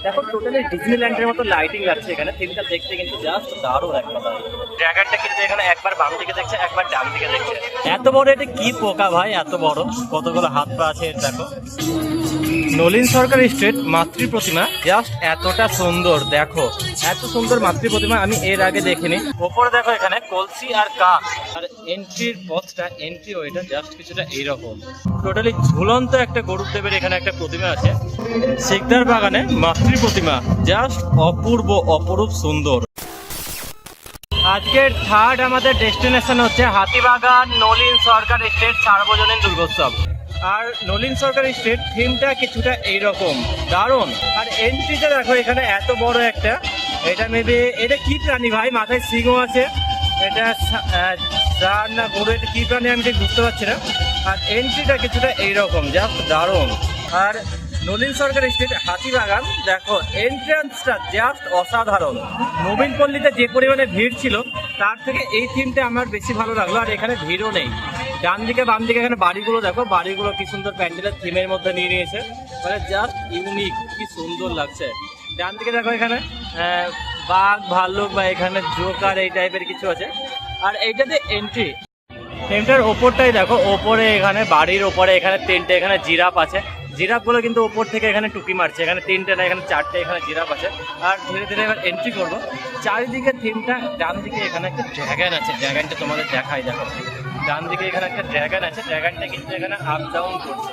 দেখো টোটালি ডিজনিল্যান্ডের মতো লাইটিং লাগছে এখানে। থিমটা দেখতে কিন্তু জাস্ট দারুণ এক কথা। ড্রাগনটা কিন্তু এখানে একবার বাম দিকে দেখছে, একবার ডান দিকে দেখছে। এত বড় এটা কি পোকা ভাই, এত বড়, কতগুলো হাত পা আছে দেখো। নলিন সরকার স্ট্রিট মাতৃ প্রতিমা জাস্ট এতটা সুন্দর, দেখো এত সুন্দর মাতৃ প্রতিমা আমি এর আগে দেখিনি। ওপরে দেখো এখানে কলসি আর কাক, আর এন্ট্রির পথটা, এন্ট্রি ওইটা জাস্ট কিছুটা এইরকম। টোটালি ঝুলন্ত একটা গরুর দেবের এখানে একটা প্রতিমা আছে। শিকদার বাগানে মাতৃ প্রতিমা জাস্ট অপূর্ব অপরূপ সুন্দর। আজকের থার্ড আমাদের ডেস্টিনেশন হচ্ছে হাতিবাগান নলিন সরকার স্ট্রিট সার্বজনীন দুর্গোৎসব। আর নলিন সরকার স্ট্রিট থিমটা কিছুটা এইরকম দারুণ। আর এন্ট্রিতে দেখো এখানে এত বড় একটা, এটা মেবি এটা কি প্রাণী ভাই, মাথায় সিংহ আছে, এটা যার না গরু, এটা কি প্রাণী আমি ঠিক বুঝতে পারছি না। আর এন্ট্রিটা কিছুটা এইরকম জাস্ট দারুণ। আর নলিন সরকার স্ট্রিট হাতিবাগান দেখো এন্ট্রান্সটা জাস্ট অসাধারণ। নবীন পল্লীতে যে পরিমাণে ভিড় ছিল তার থেকে এই থিমটা আমার বেশি ভালো লাগলো। আর এখানে ভিড়ও নেই, ডান দিকে বাম দিকে এখানে বাড়িগুলো দেখো, বাড়িগুলো কি সুন্দর প্যান্ডেলের থিমের মধ্যে নিয়ে নিয়েছে, মানে জাস্ট ইউনিক, কি সুন্দর লাগছে। ডান দিকে দেখো এখানে বাঘ ভাল্লুক বা এখানে জোকার এই টাইপের কিছু আছে। আর এইটাতে এন্ট্রি, থিমটার ওপরটাই দেখো, ওপরে এখানে বাড়ির ওপরে এখানে তিনটে এখানে জিরাফ আছে। জিরাফগুলো কিন্তু ওপর থেকে এখানে টুকি মারছে, এখানে তিনটে না এখানে চারটে এখানে জিরাফ আছে। আর ধীরে ধীরে এবার এন্ট্রি করবো। চারিদিকে থিমটা, ডান দিকে এখানে একটা ড্র্যাগন আছে, ড্র্যাগনটা তোমাদের দেখাই দেখো। ডান দিকে এখানে একটা ড্র্যাগন আছে, ড্র্যাগনটা কিন্তু এখানে আপ ডাউন করছে।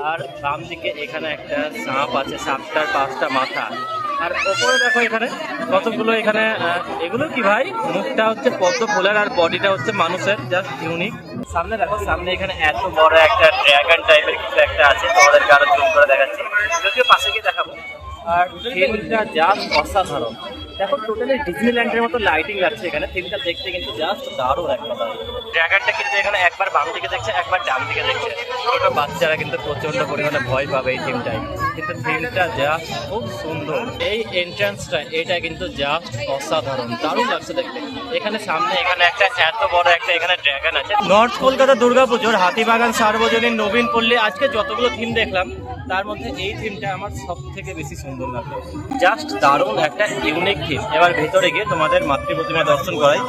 আর বাম দিকে এখানে একটা সাপ আছে, সাপটার 5টা মাথা। আর ওপরে দেখো এখানে কতগুলো এখানে, এগুলো কি ভাই, মুখটা হচ্ছে পদ্ম ফুলের আর বডিটা হচ্ছে মানুষের, জাস্ট ইউনিক। সামনে দেখো, সামনে এখানে এত বড় একটা ড্র্যাগন টাইপের কিছু একটা আছে, তোমাদেরকে আরো জুম করে দেখাচ্ছি, যদিও পাশে গিয়ে দেখাবো। আর থিমটা জাস্ট অসাধারণ। দেখো টোটালি ডিজনিল্যান্ডের মতো লাইটিং লাগছে এখানে। থিমটা দেখতে কিন্তু জাস্ট দারুণ এক কথা। ড্রাগনটা কিন্তু এখানে একবার বাম দিকে দেখছে, একবার ডান দিকে দেখছে। ছোট বাচ্চারা কিন্তু প্রচন্ড পরিমাণে ভয় পাবে এই থিমটাই, কিন্তু থিমটা জাস্ট খুব সুন্দর। এই এন্ট্রান্সটা এটা কিন্তু জাস্ট অসাধারণ, দারুণ লাগছে দেখতে। এখানে সামনে এখানে একটা এত বড় একটা এখানে ড্রাগন আছে। নর্থ কলকাতা দুর্গাপুজোর হাতিবাগান সার্বজনীন নবীন পল্লী আজকে যতগুলো থিম দেখলাম তার মধ্যে এই থিমটা আমার সব থেকে বেশি সুন্দর লাগলো, জাস্ট দারুণ একটা ইউনিক থিম। এবার ভেতরে গিয়ে তোমাদের মাতৃ প্রতিমা দর্শন করাই।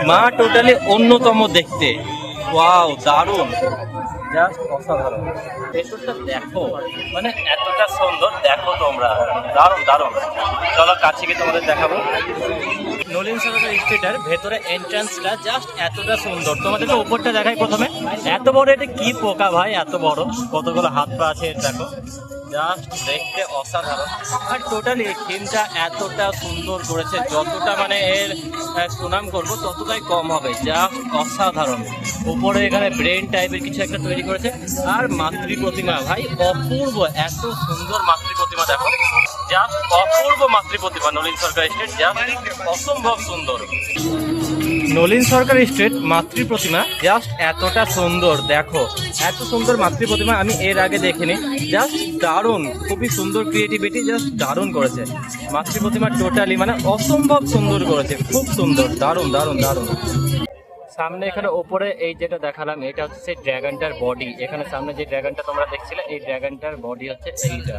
মা টোটালি অন্যতম দেখতে, ওয়াও দারুণ, জাস্ট অসাধারণ। ভেতরটা দেখো, মানে এতটা সুন্দর, দেখো তোমরা, দারুণ দারুণ। চলো কাছে গিয়ে তোমাদের দেখাবো। নলিন সরকার স্ট্রিটের ভেতরে এন্ট্রান্সটা জাস্ট এতটা সুন্দর। তোমাদেরকে উপরটা দেখাই প্রথমে। এত বড় এটা কি পোকা ভাই, এত বড়, কতগুলো হাত পা আছে দেখো, জাস্ট দেখতে অসাধারণ। আর টোটালি এই থিমটা এতটা সুন্দর করেছে, যতটা মানে এর সুনাম করবো ততটাই কম হবে, জাস্ট অসাধারণ। উপরে এখানে ব্রেন টাইপের কিছু একটা তৈরি করেছে। আর মাতৃ প্রতিমা ভাই অপূর্ব, এত সুন্দর মাতৃ প্রতিমা দেখো, জাস্ট অপূর্ব মাতৃ প্রতিমা। নলিন সরকার স্ট্রিট জাস্ট অসম্ভব সুন্দর। নলিন সরকার স্ট্রিট মাতৃ প্রতিমা জাস্ট এতটা সুন্দর, দেখো এত সুন্দর মাতৃ প্রতিমা আমি এর আগে দেখিনি, জাস্ট দারুণ, খুবই সুন্দর ক্রিয়েটিভিটি, জাস্ট দারুণ করেছে মাতৃ প্রতিমা। টোটালি মানে অসম্ভব সুন্দর করেছে, খুব সুন্দর, দারুণ দারুণ দারুণ। সামনে এখানে ওপরে এই যেটা দেখালাম এটা হচ্ছে সেই ড্রাগনটার বডি। এখানে সামনে যে ড্রাগনটা তোমরা দেখছিলে এই ড্রাগনটার বডি হচ্ছে এইটা।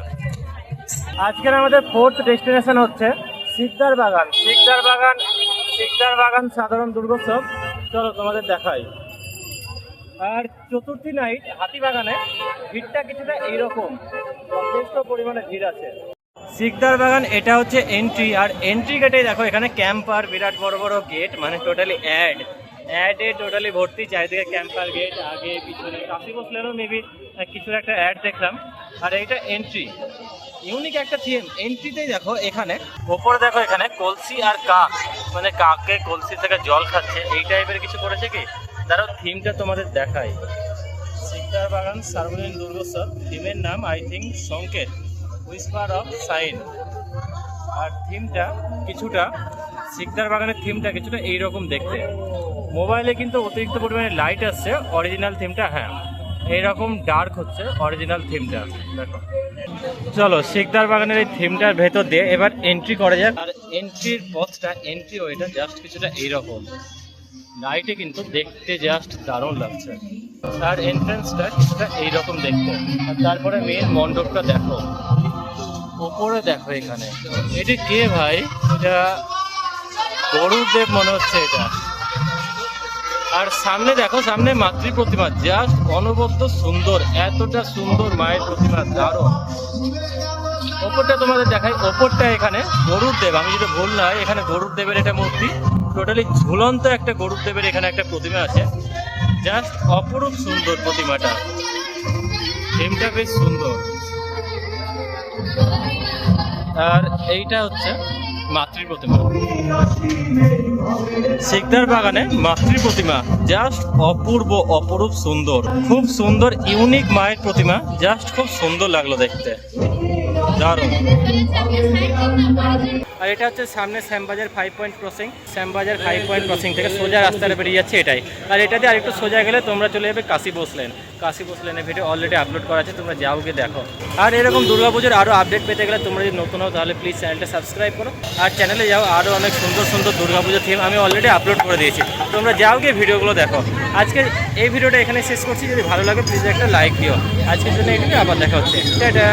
আজকের আমাদের ফোর্থ ডেস্টিনেশন হচ্ছে শিকদার বাগান। শিকদার বাগান সাধারণ দুর্গোৎসব, চলো তোমাদের দেখাই। আর চতুর্থী নাইট হাতিবাগানে ভিড়টা কিছুটা এইরকম, যথেষ্ট পরিমাণে ভিড় আছে। শিকদার বাগান এটা হচ্ছে এন্ট্রি। আর এন্ট্রি গেটে দেখো এখানে ক্যাম্পার, বিরাট বড় বড় গেট, মানে টোটালি অ্যাডে টোটালি ভর্তি, চারিদিকে ক্যাম্পার গেট, আগে পিছনে কাশি বসলেও মেবি কিছুর একটা অ্যাড দেখলাম। আর এইটা এন্ট্রি, ইউনিক একটা থিম। এন্ট্রিতেই দেখো এখানে ওপরে দেখো এখানে কলসি আর কাক, মানে কাকে কলসি থেকে জল খাচ্ছে এই টাইপের কিছু করেছে কি। তারও থিমটা তোমাদের দেখাই। শিকদার বাগান সার্বজনীন দুর্গোৎসব, থিমের নাম আই থিঙ্ক সংকেত, হুইসপার অফ সাইন। আর থিমটা কিছুটা, শিকদার বাগানের থিমটা কিছুটা এইরকম দেখতে। মোবাইলে কিন্তু অতিরিক্ত পরিমাণে লাইট আসছে, অরিজিনাল থিমটা হ্যাঁ এইরকম ডার্ক হচ্ছে অরিজিনাল থিমটা দেখো। চলো শিকদার বাগানের এই থিমটার ভেতর দিয়ে এবার এন্ট্রি করা যাক। আর এন্ট্রির পথটা, এন্ট্রি ওইটা জাস্ট কিছুটা এইরকম, লাইটে কিন্তু দেখতে জাস্ট দারুণ লাগছে। আর এন্ট্রান্সটা কিছুটা এইরকম দেখতে। আর তারপরে মেন মণ্ডপটা দেখো, ওপরে দেখো এখানে, এটি কে ভাই? এটা গরুর দেব মনে হচ্ছে এটা। আর সামনে দেখো, সামনে মাতৃ প্রতিমা, জাস্ট অনবদ্য সুন্দর, এতটা সুন্দর মায়ের প্রতিমা, দারুণ। ওপরটা তোমাদের দেখাই, ওপরটা এখানে গরুর দেব, আমি যদি ভুল না হয় এখানে গরুর দেবের এটা মূর্তি, টোটালি ঝুলন্ত একটা গরুর দেবের এখানে একটা প্রতিমা আছে, জাস্ট অপরূপ সুন্দর প্রতিমাটা, থিমটা বেশ সুন্দর। আর এইটা হচ্ছে মাতৃ প্রতিমা, শিকদার বাগানে মাতৃ প্রতিমা, জাস্ট অপূর্ব অপরূপ সুন্দর, খুব সুন্দর ইউনিক মায়ের প্রতিমা, জাস্ট খুব সুন্দর লাগলো দেখতে, দারুণ। আর এটা হচ্ছে সামনে Shyambazar 5 point crossing, Shyambazar 5 point crossing থেকে সোজা রাস্তাটা বেরিয়ে যাচ্ছে এটাই। আর এটাতে আরেকটু সোজা গেলে তোমরা চলে যাবে কাশী বোস লেন। কাশী বোস লেনের ভিডিও অলরেডি আপলোড করা আছে, তোমরা যাও গিয়ে দেখো। আর এরকম দুর্গাপুজোর আরও আপডেট পেতে গেলে তোমরা যদি নতুন হও তাহলে প্লিজ চ্যানেলটা সাবস্ক্রাইব করো, আর চ্যানেলে যাও, আরও অনেক সুন্দর সুন্দর দুর্গাপুজোর থিম আমি অলরেডি আপলোড করে দিয়েছি, তোমরা যাও গিয়ে ভিডিওগুলো দেখো। আজকে এই ভিডিওটা এখানে শেষ করছি, যদি ভালো লাগে প্লিজ একটা লাইক দিও। আজকের জন্য এটুকু, আবার দেখা হচ্ছে, টাটা।